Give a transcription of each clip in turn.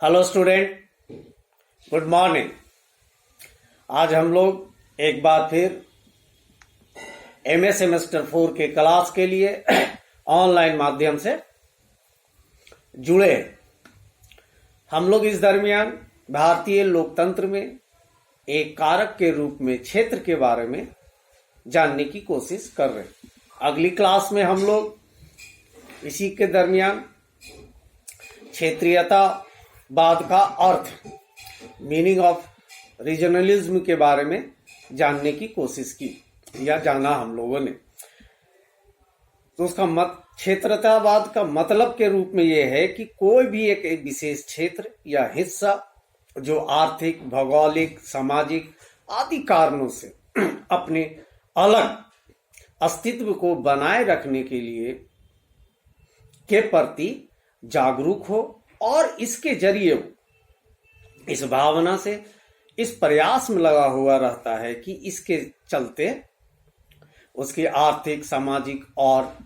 Hello student, good morning. आज हम लोग एक बार फिर एमए सेमेस्टर 4 के क्लास के लिए ऑनलाइन माध्यम से जुड़े हैं। हम लोग इस दरमियान भारतीय लोकतंत्र में एक कारक के रूप में क्षेत्र के बारे में जानने की कोशिश कर रहे हैं। अगली क्लास में हम लोग इसी के दरमियान क्षेत्रीयतावाद का अर्थ, मीनिंग ऑफ रीजनलिज्म के बारे में जानने की कोशिश की या जाना हम लोगों ने। तो उसका क्षेत्रतावाद का मतलब के रूप में यह है कि कोई भी एक विशेष क्षेत्र या हिस्सा जो आर्थिक, भौगोलिक, सामाजिक आदि कारणों से अपने अलग अस्तित्व को बनाए रखने के लिए के प्रति जागरूक हो और इसके जरिए वो इस भावना से इस प्रयास में लगा हुआ रहता है कि इसके चलते उसकी आर्थिक, सामाजिक और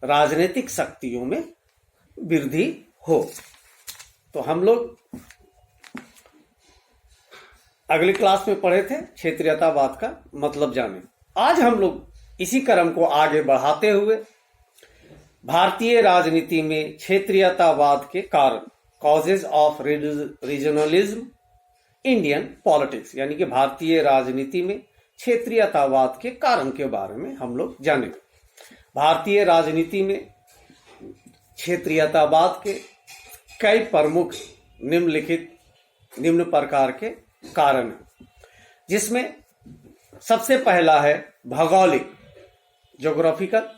राजनीतिक शक्तियों में वृद्धि हो। तो हम लोग अगली क्लास में पढ़े थे क्षेत्रीयतावाद का मतलब जाने। आज हम लोग इसी क्रम को आगे बढ़ाते हुए भारतीय राजनीति में क्षेत्रीयतावाद के कारण, causes of regionalism Indian politics, यानी कि भारतीय राजनीति में क्षेत्रीयतावाद के कारण के बारे में हम लोग जानेंगे। भारतीय राजनीति में क्षेत्रीयतावाद के कई प्रमुख निम्न प्रकार के कारण हैं, जिसमें सबसे पहला है भौगोलिक, ज्योग्राफिकल।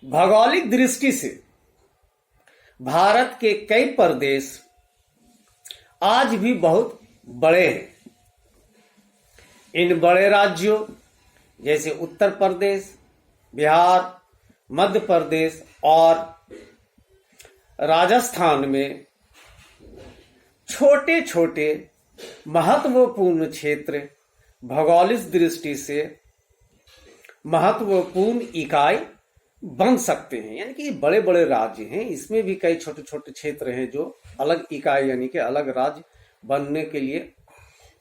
भौगोलिक दृष्टि से भारत के कई प्रदेश आज भी बहुत बड़े हैं। इन बड़े राज्यों जैसे उत्तर प्रदेश, बिहार, मध्य प्रदेश और राजस्थान में छोटे छोटे महत्वपूर्ण क्षेत्र भौगोलिक दृष्टि से महत्वपूर्ण इकाई बन सकते हैं। यानी कि बड़े बड़े राज्य हैं, इसमें भी कई छोटे छोटे क्षेत्र हैं जो अलग इकाई यानी कि अलग राज्य बनने के लिए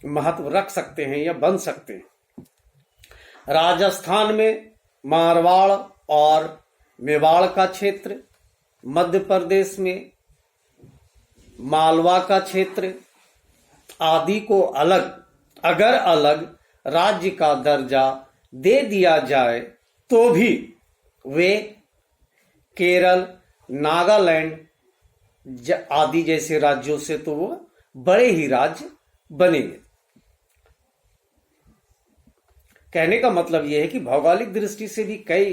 महत्व रख सकते हैं या बन सकते हैं। राजस्थान में मारवाड़ और मेवाड़ का क्षेत्र, मध्य प्रदेश में मालवा का क्षेत्र आदि को अगर अलग राज्य का दर्जा दे दिया जाए तो भी वे केरल, नागालैंड आदि जैसे राज्यों से तो वो बड़े ही राज्य बनेंगे। कहने का मतलब यह है कि भौगोलिक दृष्टि से भी कई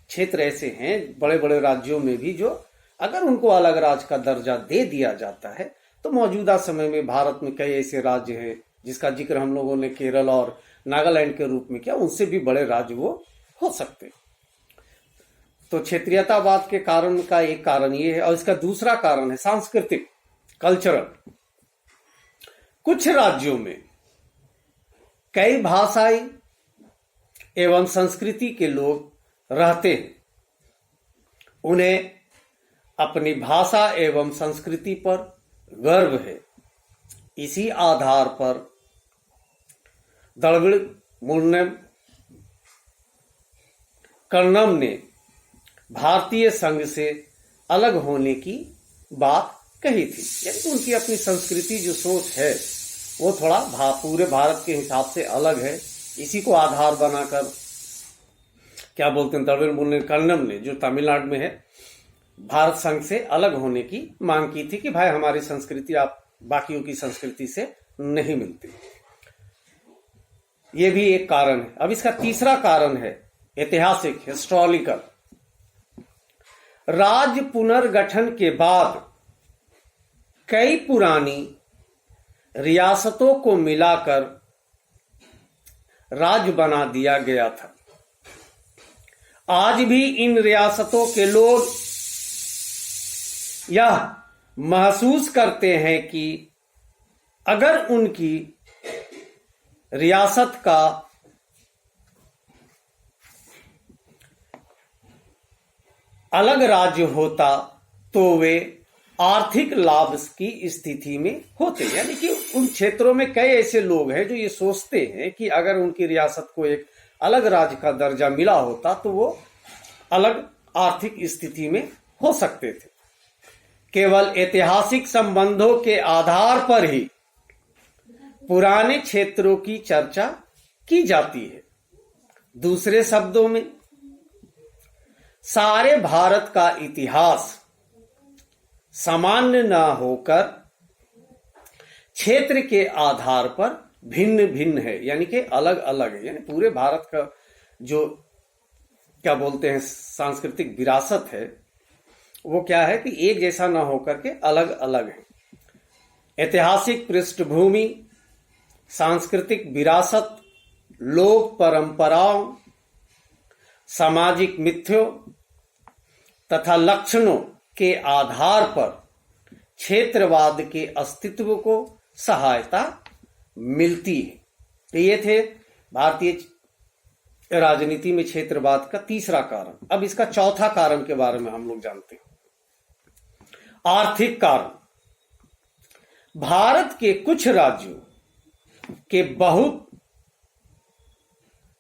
क्षेत्र ऐसे हैं बड़े बड़े राज्यों में भी जो अगर उनको अलग राज्य का दर्जा दे दिया जाता है तो मौजूदा समय में भारत में कई ऐसे राज्य हैं जिसका जिक्र हम लोगों ने केरल और नागालैंड के रूप में किया, उनसे भी बड़े राज्य वो हो सकते हैं। तो क्षेत्रीयतावाद के कारण का एक कारण ये है, और इसका दूसरा कारण है सांस्कृतिक, कल्चरल। कुछ राज्यों में कई भाषाई एवं संस्कृति के लोग रहते हैं। उन्हें अपनी भाषा एवं संस्कृति पर गर्व है। इसी आधार पर द्रविड़ मुन्नेर कन्नम ने भारतीय संघ से अलग होने की बात कही थी। यानी उनकी अपनी संस्कृति जो सोच है वो थोड़ा पूरे भारत के हिसाब से अलग है। इसी को आधार बनाकर क्या बोलते हैं, द्रविड़ मुन्नेर कन्नम ने, जो तमिलनाडु में है, भारत संघ से अलग होने की मांग की थी कि भाई हमारी संस्कृति आप बाकियों की संस्कृति से नहीं मिलती। ये भी एक कारण है। अब इसका तीसरा कारण है ऐतिहासिक, हिस्टोरिकल। राज्य पुनर्गठन के बाद कई पुरानी रियासतों को मिलाकर राज्य बना दिया गया था। आज भी इन रियासतों के लोग यह महसूस करते हैं कि अगर उनकी रियासत का अलग राज्य होता तो वे आर्थिक लाभ की स्थिति में होते, यानी कि उन क्षेत्रों में कई ऐसे लोग हैं जो ये सोचते हैं कि अगर उनकी रियासत को एक अलग राज्य का दर्जा मिला होता तो वो अलग आर्थिक स्थिति में हो सकते थे। केवल ऐतिहासिक संबंधों के आधार पर ही पुराने क्षेत्रों की चर्चा की जाती है। दूसरे शब्दों में, सारे भारत का इतिहास सामान्य न होकर क्षेत्र के आधार पर भिन्न भिन्न है, यानी कि अलग अलग है। यानी पूरे भारत का जो क्या बोलते हैं सांस्कृतिक विरासत है वो क्या है कि एक जैसा न होकर के अलग अलग है। ऐतिहासिक पृष्ठभूमि, सांस्कृतिक विरासत, लोक परंपराओं, सामाजिक मिथ्यों तथा लक्षणों के आधार पर क्षेत्रवाद के अस्तित्व को सहायता मिलती है। तो ये थे भारतीय राजनीति में क्षेत्रवाद का तीसरा कारण। अब इसका चौथा कारण के बारे में हम लोग जानते हैं, आर्थिक कारण। भारत के कुछ राज्यों के बहुत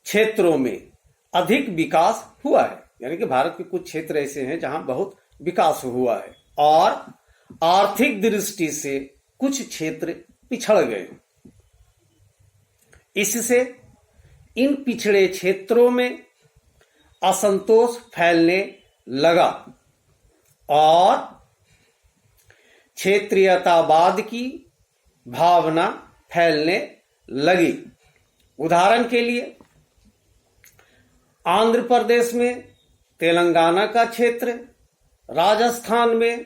क्षेत्रों में अधिक विकास हुआ है, यानी कि भारत के कुछ क्षेत्र ऐसे हैं जहां बहुत विकास हुआ है, और आर्थिक दृष्टि से कुछ क्षेत्र पिछड़ गए। इससे इन पिछड़े क्षेत्रों में असंतोष फैलने लगा और क्षेत्रीयतावाद की भावना फैलने लगी। उदाहरण के लिए आंध्र प्रदेश में, तेलंगाना का क्षेत्र, राजस्थान में,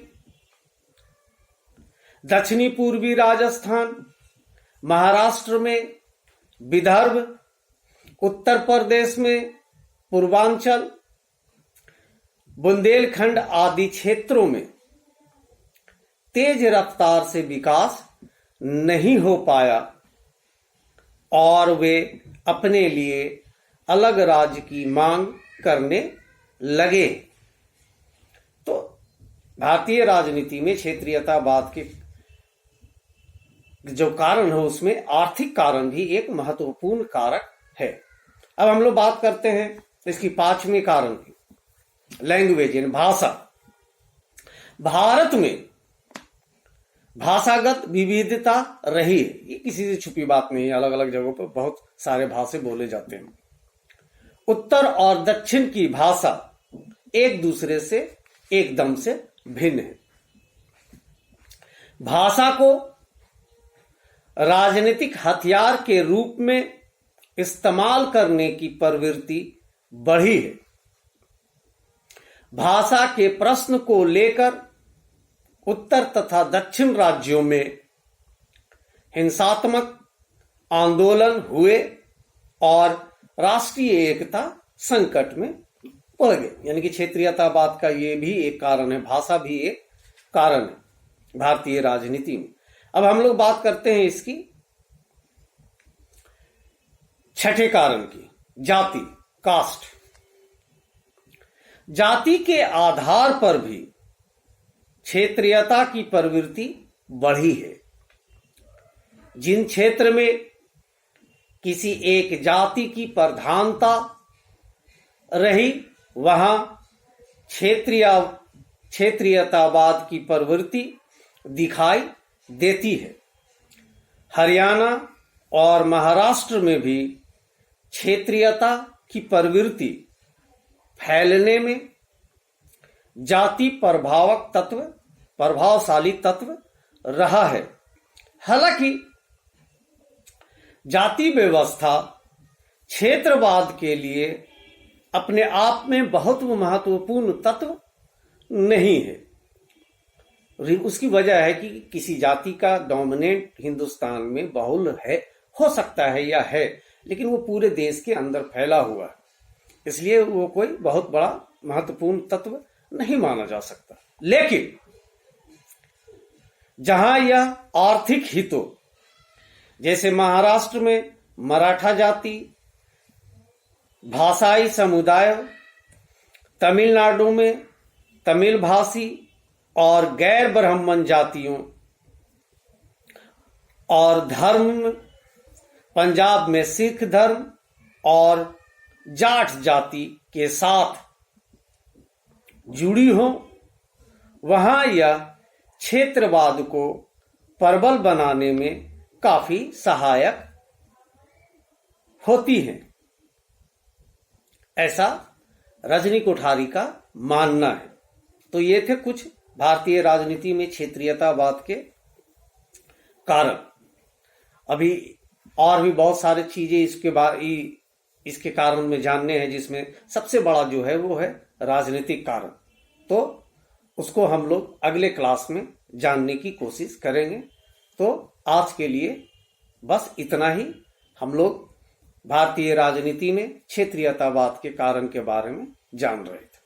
दक्षिणी पूर्वी राजस्थान, महाराष्ट्र में, विदर्भ, उत्तर प्रदेश में, पूर्वांचल, बुंदेलखंड आदि क्षेत्रों में तेज रफ्तार से विकास नहीं हो पाया और वे अपने लिए अलग राज्य की मांग करने लगे। तो भारतीय राजनीति में क्षेत्रीयतावाद के जो कारण है उसमें आर्थिक कारण भी एक महत्वपूर्ण कारक है। अब हम लोग बात करते हैं इसकी पांचवें कारण की, लैंग्वेज यानी भाषा। भारत में भाषागत विविधता रही है, ये किसी से छुपी बात नहीं है। अलग अलग जगहों पर बहुत सारे भाषा बोले जाते हैं। उत्तर और दक्षिण की भाषा एक दूसरे से एकदम से भिन्न है। भाषा को राजनीतिक हथियार के रूप में इस्तेमाल करने की प्रवृत्ति बढ़ी है। भाषा के प्रश्न को लेकर उत्तर तथा दक्षिण राज्यों में हिंसात्मक आंदोलन हुए और राष्ट्रीय एकता संकट में पड़ गई। यानी कि क्षेत्रीयतावाद का ये भी एक कारण है, भाषा भी एक कारण है भारतीय राजनीति में। अब हम लोग बात करते हैं इसकी छठे कारण की, जाति, कास्ट। जाति के आधार पर भी क्षेत्रीयता की प्रवृत्ति बढ़ी है। जिन क्षेत्र में किसी एक जाति की प्रधानता रही वहां क्षेत्रीयतावाद की प्रवृत्ति दिखाई देती है। हरियाणा और महाराष्ट्र में भी क्षेत्रीयता की प्रवृत्ति फैलने में जाति प्रभावशाली तत्व रहा है। हालांकि जाति व्यवस्था क्षेत्रवाद के लिए अपने आप में बहुत महत्वपूर्ण तत्व नहीं है। उसकी वजह है कि किसी जाति का डोमिनेंट हिंदुस्तान में बहुल है, हो सकता है या है, लेकिन वो पूरे देश के अंदर फैला हुआ है, इसलिए वो कोई बहुत बड़ा महत्वपूर्ण तत्व नहीं माना जा सकता। लेकिन जहां यह आर्थिक हितों, जैसे महाराष्ट्र में मराठा जाति, भाषाई समुदाय, तमिलनाडु में तमिल भाषी और गैर ब्राह्मण जातियों और धर्म, पंजाब में सिख धर्म और जाट जाति के साथ जुड़ी हो, वहां यह क्षेत्रवाद को प्रबल बनाने में काफी सहायक होती हैं, ऐसा रजनी कोठारी का मानना है। तो ये थे कुछ भारतीय राजनीति में क्षेत्रीयतावाद के कारण। अभी और भी बहुत सारी चीजें इसके कारण में जानने हैं, जिसमें सबसे बड़ा जो है वो है राजनीतिक कारण। तो उसको हम लोग अगले क्लास में जानने की कोशिश करेंगे। तो आज के लिए बस इतना ही। हम लोग भारतीय राजनीति में क्षेत्रीयतावाद के कारण के बारे में जान रहे थे।